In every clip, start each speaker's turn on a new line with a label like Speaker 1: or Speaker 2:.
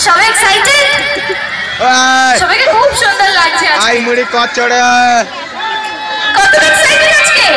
Speaker 1: সবাই এক্সাইটেড? সবাইকে খুব সুন্দর লাগছে আজকে।
Speaker 2: আই মুড়ি কচড়ে
Speaker 1: কত এক্সাইটেড আজকে?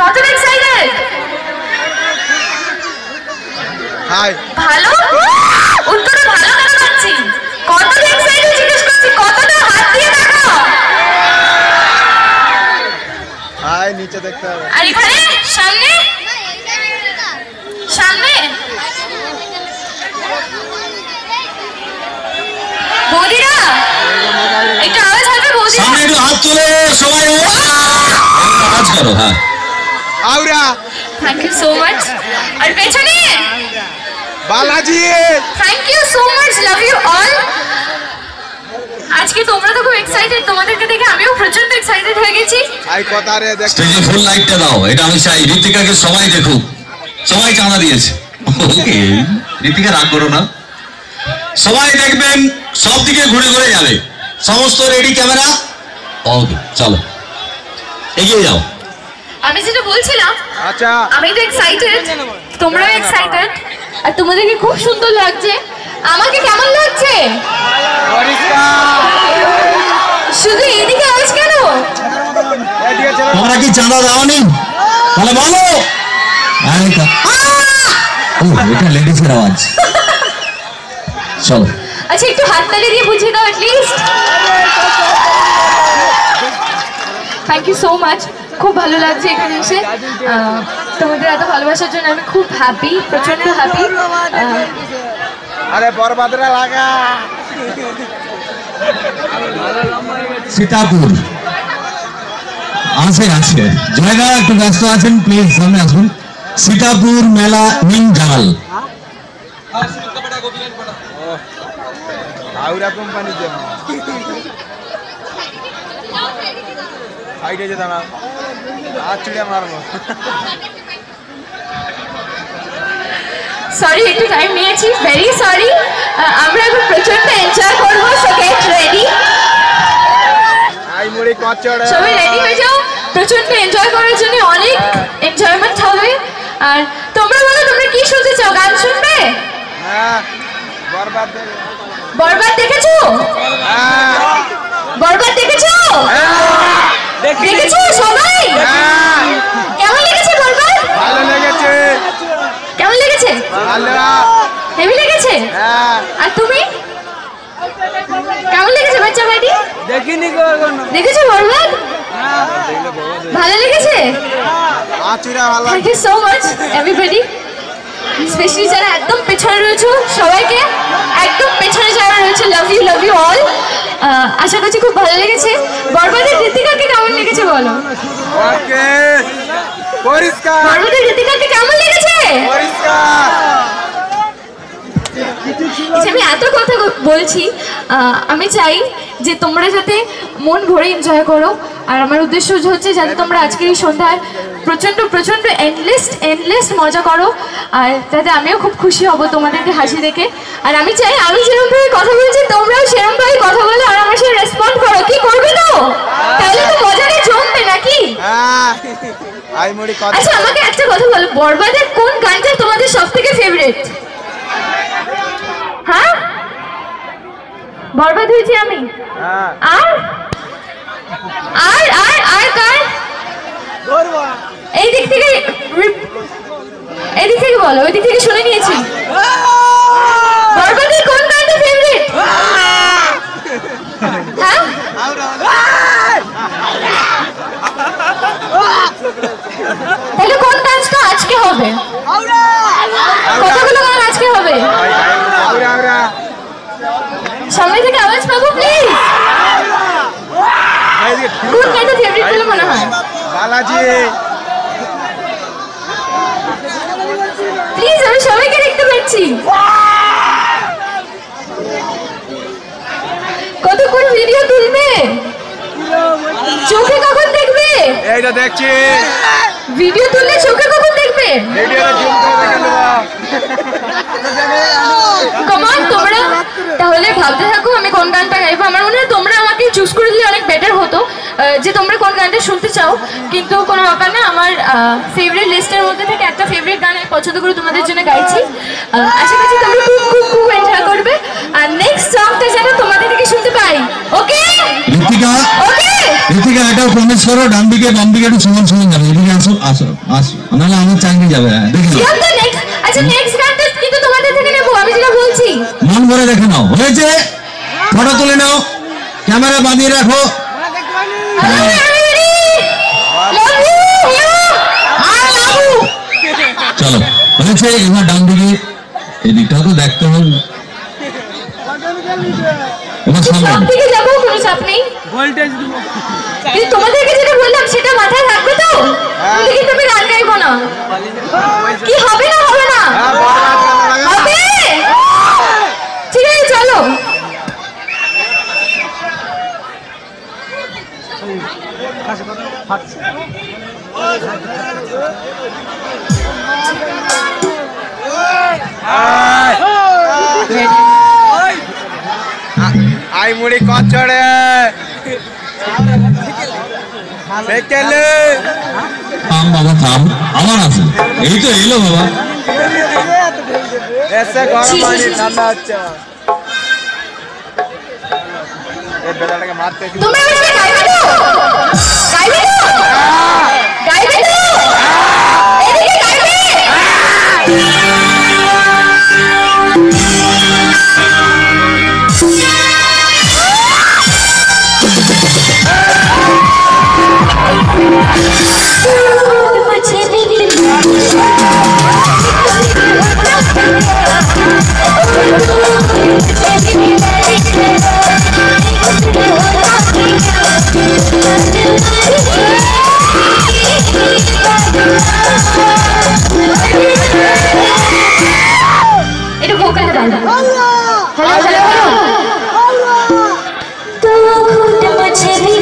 Speaker 1: কত এক্সাইটেড?
Speaker 2: হাই
Speaker 1: ভালো? উত্তরে ভালো কেন পাচ্ছি? কত এক্সাইটেড জিজ্ঞেস করছি, কতটা হাত দিয়ে দেখো।
Speaker 2: হাই নিচে দেখতে হবে।
Speaker 1: আর এখানে সামনে সামনে বৌদিরা একটু আওয়াজ হবে বৌদিরা।
Speaker 3: সামনে একটু হাত তুলে সবাই আওয়াজ করো। হ্যাঁ
Speaker 2: আউরা
Speaker 1: থ্যাংক ইউ সো মাচ। আর পেছনে
Speaker 2: Balaji
Speaker 1: thank you so much, love you all. আজকে তোমরা তো খুব এক্সাইটেড, তোমাদেরকে দেখে আমিও প্রচন্ড এক্সাইটেড হয়ে গেছি।
Speaker 2: আই কথা রে দেখ
Speaker 3: স্টেজে ফুল লাইটটা দাও, এটা আমি চাই ঋতিকাকে সবাই দেখুক। সবাই চাঁদা দিয়েছে। ওকে ঋতিকা রাগ করো না, সবাই দেখবেন সব দিকে ঘুরে ঘুরে যাবে। সমস্ত রেডি ক্যামেরা? ওকে চলো এগিয়ে যাও।
Speaker 1: আমি যেটা বলছিলাম,
Speaker 2: আচ্ছা
Speaker 1: আমি তো এক্সাইটেড, তোমরাও এক্সাইটেড, আর তোমাদেরকে খুব সুন্দর লাগছে। আমাকে কেমন লাগছে? শুধু এইদিকে আওয়াজ কেন?
Speaker 3: তোমরা কি চাঁদা দাওনি? তাহলে বলো। এটা লেডিসের আওয়াজ। চলো
Speaker 1: আচ্ছা একটু হাততালি দিয়ে বুঝিয়ে দাও at least. Thank you so much, খুব ভালো লাগছে এখানে এসে। তোমাদের এত ভালোবাসার জন্য আমি খুব হ্যাপি, প্রচন্ড হ্যাপি।
Speaker 2: আরে বরবাদরা লাগা।
Speaker 3: সীতাপুর আছে আছে জায়গা একটু ব্যস্ত আছেন, প্লিজ সামনে আসুন। সীতাপুর মেলা নিম জাল
Speaker 2: আউরা কোম্পানি যে সাইডে যেতে না আর চুড়ে মারবো।
Speaker 1: সরি একটু টাইম নিয়েছি, ভেরি সরি। আমরা এখন প্রচন্ড এনজয় করবো, সো গেট রেডি।
Speaker 2: আই মুড়ি কচড়ে
Speaker 1: সবাই রেডি হয়ে যাও, প্রচন্ড এনজয় করার জন্য অনেক এনজয়মেন্ট হবে। আর তোমরা বলো তোমরা কি শুনতে চাও, গান শুনবে?
Speaker 2: হ্যাঁ বরবাদ
Speaker 1: বরবাদ দেখেছো? বরবাদ দেখেছো? দেখেছো সবাই? কেমন লেগেছে বরবাদ?
Speaker 2: ভালো লেগেছে।
Speaker 1: কেমন লেগেছে?
Speaker 2: ভালো
Speaker 1: হেভি লেগেছে?
Speaker 2: হ্যাঁ
Speaker 1: আর তুমি কেমন লেগেছে বাচ্চা ভাইটি?
Speaker 2: দেখিনি গো এখনো।
Speaker 1: দেখেছো বরবাদ? ভালো লেগেছে?
Speaker 2: আচুরা ভালো।
Speaker 1: Thank you so much everybody, specially যারা একদম পেছনে রয়েছে সবাইকে, একদম পেছনে যারা রয়েছে, লাভ ইউ অল। আশা করছি খুব ভালো লেগেছে। বরবাদের ঋতিকাকে কেমন লেগেছে বলো?
Speaker 2: ওকে পরিষ্কার।
Speaker 1: বরবাদের ঋতিকাকে কেমন লেগেছে?
Speaker 2: পরিষ্কার।
Speaker 1: আমি এত কথা বলছি, আমি চাই যে তোমরা যাতে মন ভরে এনজয় করো। আর আমার উদ্দেশ্য হচ্ছে যাতে তোমরা আজকের এই সন্ধ্যায় প্রচণ্ড প্রচণ্ড এন্ডলেস মজা করো, আর যাতে আমিও খুব খুশি হব তোমাদেরকে হাসি দেখে। আর আমি চাই আমি যেরকমভাবে কথা বলছি তোমরাও সেরকমভাবে কথা বলো আর আমার সাথে রেসপন্ড করো। কি করবে তো? তাহলে তো মজাটা জমবে নাকি?
Speaker 2: আই মুড়ি কচড়ে।
Speaker 1: আচ্ছা আমাকে একটা কথা বলো, বরবাদের কোন গানটা তোমাদের সব থেকে ফেভারিট? হ্যাঁ বরবাদ হয়েছি আমি। আর আর আর আর কার? এই দিক থেকে বলো, ওই দিক থেকে শুনে নিয়েছি। বরবাদের কোন গানটা ফেভারিট? হ্যাঁ তাহলে কোন ডান্সটা আজকে হবে? কতগুলো গান আজকে হবে? সামনে থেকে আওয়াজ পাবো প্লিজ। কোন গানটা ফেভারিট বলে মনে হয়?
Speaker 2: বালাজি
Speaker 1: প্লিজ আমি সবাইকে দেখতে পাচ্ছি। কতক্ষণ ভিডিও তুলবে? চোখে কখন দেখবে?
Speaker 2: এইটা দেখছি।
Speaker 1: ভিডিও তুললে চোখে কখন দেখবে?
Speaker 2: ভিডিওটা জুম করে দেখে নেব।
Speaker 1: কমান তোমরা তাহলে ভাবতে থাকো আমি কোন গানটা গাইবো। আমার মনে হয় তোমরা আমাকে চুজ করে দিলে অনেক বেটার হতো, যে তোমরা কোন গানটা শুনতে চাও। কিন্তু কোনো ব্যাপার না, আমার ফেভারিট লিস্টের মধ্যে থেকে একটা ফেভারিট গান আমি পছন্দ করে তোমাদের জন্য গাইছি। আশা করছি তোমরা খুব খুব খুব এনজয় করবে। আর নেক্সট সংটা যেন তোমাদের থেকে শুনতে পাই। ওকে
Speaker 3: ঋতিকা,
Speaker 1: ওকে
Speaker 3: ঋতিকা এটাও প্রমিস করো, ডান দিকে বাম দিকে একটু সমান সমান যাবে। এদিকে আসো আসো আসো, নাহলে আমার চাকরি যাবে। দেখি
Speaker 1: আচ্ছা নেক্সট গানটা কিন্তু তোমাদের থেকে নেবো, আমি যেটা বলছি।
Speaker 3: মন ভরে দেখে নাও। হয়েছে, ফটো তুলে নাও, ক্যামেরা বাঁধিয়ে রাখো। চলো হয়েছে, এবার ডান দিকে, এদিকটাও তো দেখতে হবে। এবার সামনে
Speaker 1: দিকে যাবো, কোনো চাপ নেই। কিন্তু তোমাদেরকে যেটা বললাম সেটা মাথায় রাখবে তো, কিন্তু আমি গান গাইবো না। কি হবে না হবে না হবে, ঠিক আছে চলো।
Speaker 2: আই মুড়ি কচড়ে বেকেলে
Speaker 3: থাম বাবা থাম, আমার আছে, এই তো এলো বাবা।
Speaker 2: এসে গরম পানি ঠান্ডা হচ্ছে। এই বেলাটাকে মারতে
Speaker 1: তোমরা আমাকে গাইবে তো, গাইবে তো, গাইবে তো, এদিকে গাইবে। এটা ভোকালে গাইবে। হ্যালো হ্যালো তো ঘুট মুঝে भी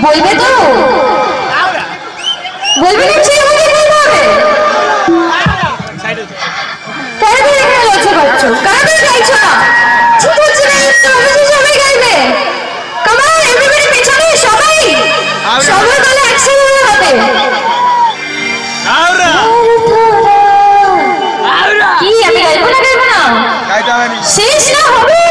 Speaker 1: বলবে তো? বলবে নিশ্চয়ই, আমাকে বলতে হবে। কারা কারা এখানে লজ্জা পাচ্ছ? কারা কারা গাইছো না? ঠিক হচ্ছে না, অবশ্যই সবাই গাইবে। কাম অন এভরিবডি, পেছনে সবাই সবাই বলে একসাথে হবে। কি আমি গাইবো না? গাইবো না?
Speaker 2: গাইতে হবে নি।
Speaker 1: শেষ না হবে।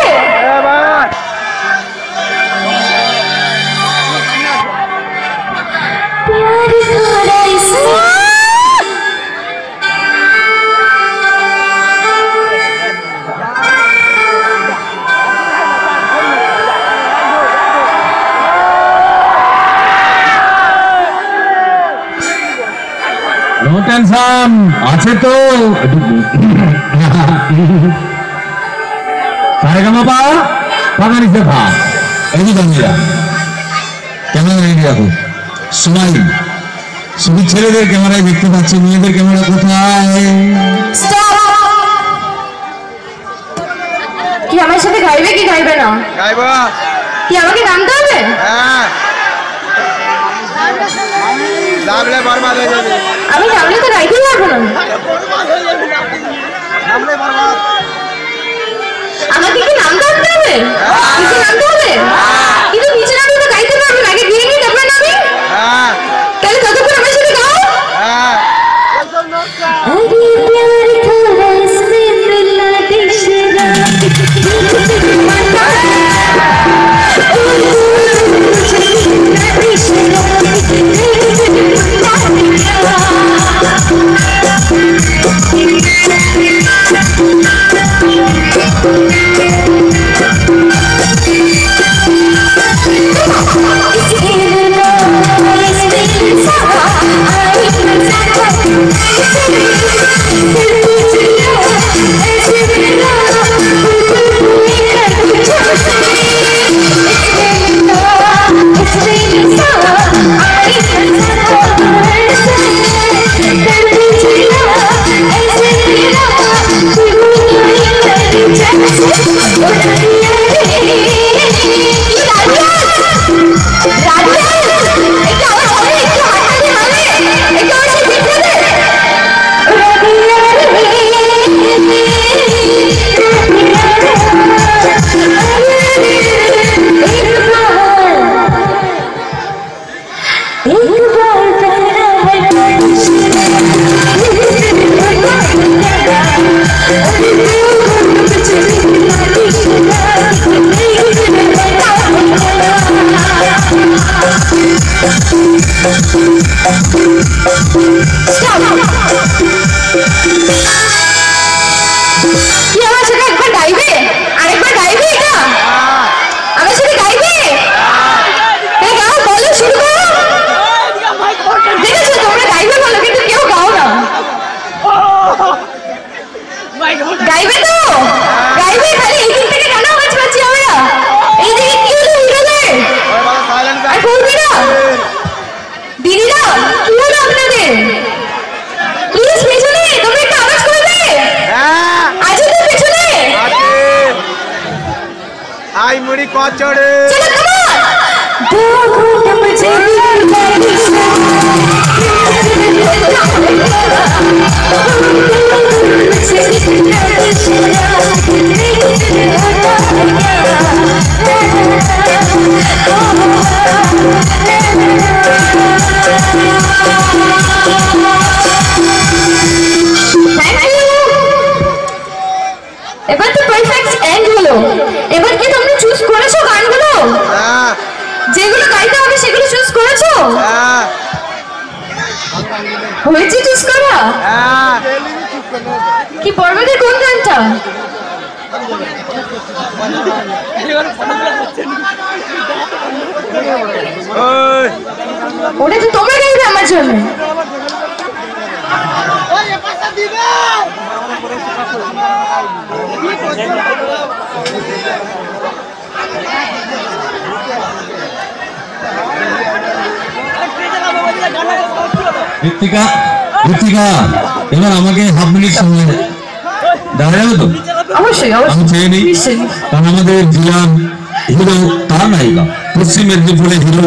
Speaker 4: নো টেনশন আছে তো। সারেগামাপা পাকা নিচে খা। এই যে বন্ধুরা ক্যামেরা রেডি রাখো সবাই। শুধু ছেলেদের ক্যামেরায় দেখতে পাচ্ছি, মেয়েদের ক্যামেরা কোথায়?
Speaker 1: কি আমার সাথে গাইবে কি গাইবে না?
Speaker 2: গাইবো।
Speaker 1: কি আমাকে নামতে হবে?
Speaker 2: হ্যাঁ, নামলে বরবাদ হয়ে যাবে।
Speaker 1: আমি নামলে তো গাইতেই পারবো না।
Speaker 2: নামলে বরবাদ।
Speaker 1: আমাকে কি নামতে হবে? নিচে নামতে হবে? কিন্তু নিচে নামলে তো গাইতে পারবো না। আগে গিয়ে তারপরে নামি।
Speaker 2: হ্যাঁ
Speaker 1: তাহলে ততক্ষণ আমার সাথে গাও।
Speaker 2: হ্যাঁ।
Speaker 1: अरे प्यार थोड़ा इसमें मिला दिशरा গাইবে তো? গাইবে? খালি এই দিক থেকে কেন আওয়াজ পাচ্ছি আমরা? এই দিকে কি হলো হিরোদের? আর বলবি না? দিদিরা কি হলো আপনাদের? প্লিজ পেছনে তোমরা একটু আওয়াজ করবে। আছে তো পেছনে?
Speaker 2: আই মুড়ি কচড়ে।
Speaker 1: চলো কামন। দো ঘুট মুঝে এবার তো পারফেক্ট এন্ড হলো। এবার কি তোমরা চুজ করেছো গানগুলো?
Speaker 2: হ্যাঁ।
Speaker 1: যেগুলো গাইতে হবে সেগুলো চুজ করেছো?
Speaker 2: হ্যাঁ।
Speaker 1: হয়েছে চুজ করা?
Speaker 2: হ্যাঁ।
Speaker 1: কি পর্বতের কোন গানটা?
Speaker 2: ওই
Speaker 1: ওটা তো তোমরা গাইবে আমার জন্য।
Speaker 4: ঋত্বিকা, ঋত্বিকা এবার আমাকে হাফ মিনিট সময় দাঁড়া যাবে তো?
Speaker 1: অবশ্যই
Speaker 4: আমি
Speaker 1: অবশ্যই
Speaker 4: চেয়ে নিই,
Speaker 1: নিশ্চয়ই।
Speaker 4: কারণ আমাদের জেলার হিরো তার নায়িকা, পশ্চিম মেদিনীপুরের হিরো।